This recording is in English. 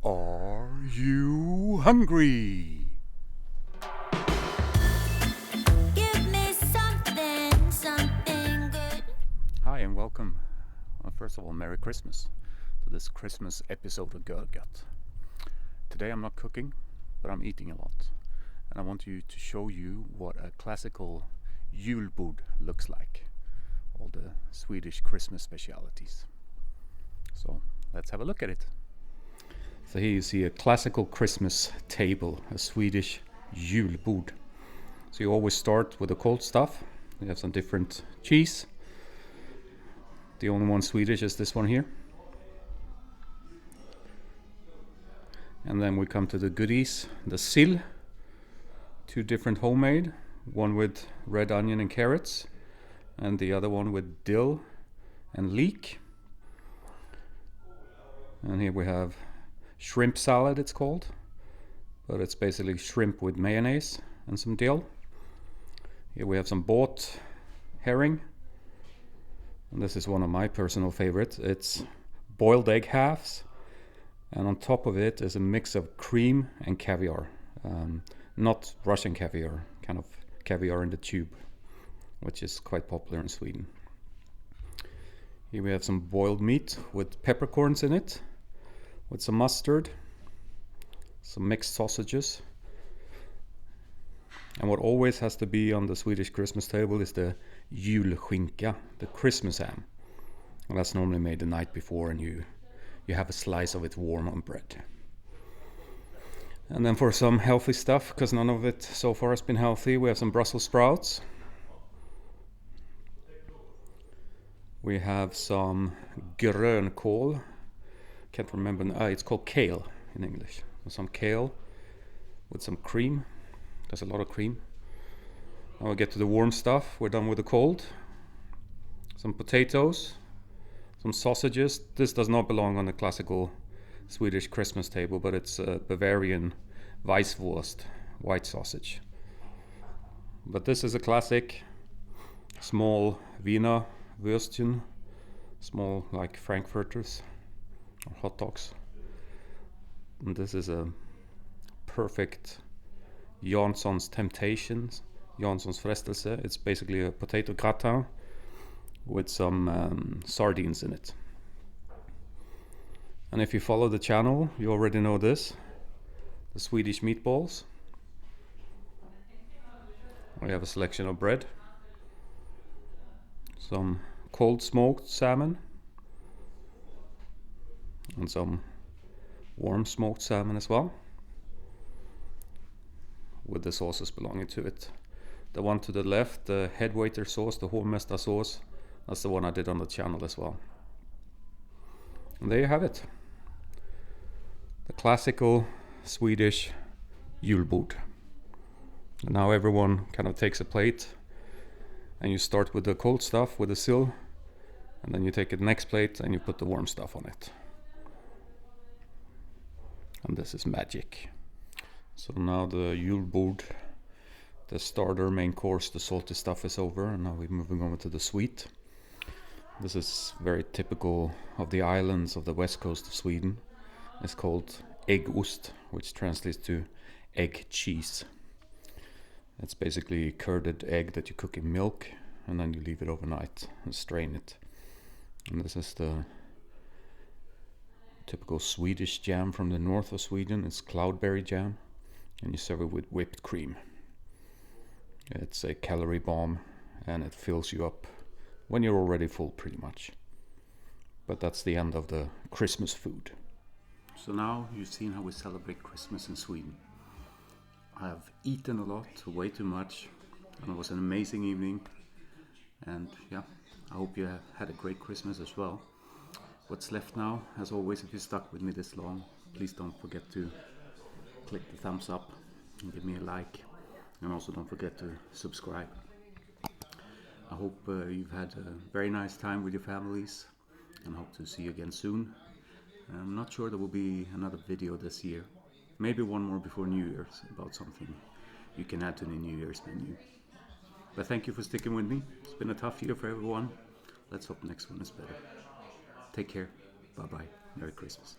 Are you hungry? Give me something good. Hi and welcome. First of all, Merry Christmas to this Christmas episode of Görgött. Today I'm not cooking, but I'm eating a lot. And I want to show you what a classical Julbord looks like. All the Swedish Christmas specialities. So let's have a look at it. So here you see a classical Christmas table, a Swedish Julbord. So you always start with the cold stuff. We have some different cheese. The only one Swedish is this one here. And then we come to the goodies, the sill. Two different homemade, one with red onion and carrots, and the other one with dill and leek. And here we have shrimp salad, it's called, but it's basically shrimp with mayonnaise and some dill. Here we have some bought herring, and this is one of my personal favorites. It's boiled egg halves, and on top of it is a mix of cream and caviar. Not Russian caviar, kind of caviar in the tube, which is quite popular in Sweden. Here we have some boiled meat with peppercorns in it, with some mustard, some mixed sausages. And what always has to be on the Swedish Christmas table is the Julskinka, the Christmas ham. And that's normally made the night before, and you have a slice of it warm on bread. And then for some healthy stuff, because none of it so far has been healthy, we have some Brussels sprouts. We have some grönkål. Can't remember. It's called kale in English. So some kale with some cream. There's a lot of cream. Now we get to the warm stuff. We're done with the cold. Some potatoes, some sausages. This does not belong on the classical Swedish Christmas table, but it's a Bavarian Weisswurst, white sausage. But this is a classic small Wiener Würstchen, small like Frankfurters or hot dogs. And this is a perfect Jansson's Temptations, Jansson's Frestelse. It's basically a potato gratin with some sardines in it. And if you follow the channel, you already know this, the Swedish Meatballs. We have a selection of bread, some cold smoked salmon, and some warm smoked salmon as well, with the sauces belonging to it. The one to the left, the head waiter sauce, the hovmästar sauce, that's the one I did on the channel as well. And there you have it. The classical Swedish Julbord. And now everyone kind of takes a plate, and you start with the cold stuff with the sill, and then you take the next plate and you put the warm stuff on it. And this is magic. So now the Julbord, the starter, main course, the salty stuff is over, and now we're moving over to the sweet. This is very typical of the islands of the west coast of Sweden. It's called Äggost, which translates to Eggcheese. It's basically curded egg that you cook in milk, and then you leave it overnight and strain it. And this is the typical Swedish jam from the north of Sweden. It's cloudberry jam, and you serve it with whipped cream. It's a calorie bomb, and it fills you up when you're already full, pretty much. But that's the end of the Christmas food. So now you've seen how we celebrate Christmas in Sweden. I have eaten a lot, way too much, and it was an amazing evening. And yeah, I hope you have had a great Christmas as well. What's left now, as always, if you stuck with me this long, please don't forget to click the thumbs up and give me a like. And also don't forget to subscribe. I hope you've had a very nice time with your families, and hope to see you again soon. I'm not sure there will be another video this year. Maybe one more before New Year's about something you can add to the New Year's menu. But thank you for sticking with me. It's been a tough year for everyone. Let's hope next one is better. Take care. Bye-bye. Merry Christmas.